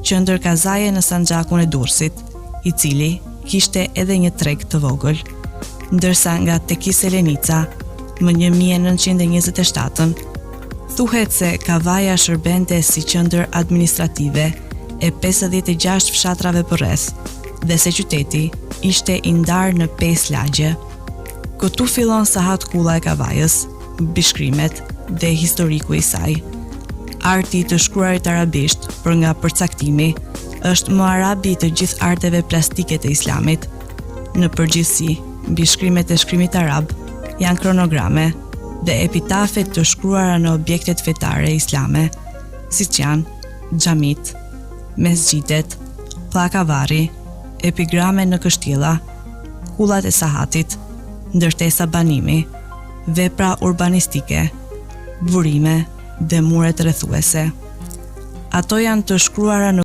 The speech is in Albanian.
qendër kazaje në Sanxhakun e Durrësit, i cili kishte edhe një treg të vogël, ndërsa nga Teki Selenica, më 1927, thuhet se kavaja shërbente si qendër administrative e 56 fshatrave përreth, dhe se qyteti ishte i ndarë në 5 lagje. Këtu fillon sahat kulla e kavajës, bishkrimet dhe historiku i saj. Arti të shkruarit arabisht, për nga përcaktimi, është më arabi të gjithë arteve plastike të islamit. Në përgjithësi, bishkrimet e shkrimit arab janë kronograme dhe epitafet të shkruara në objektet fetare islame, siç janë xhamit, mesxhidet, pllakavarri, epigrame në kështjella, kullat e sahatit, ndërtesa banimi, vepra urbanistike, burime dhe muret rrethuese. Ato janë të shkruara në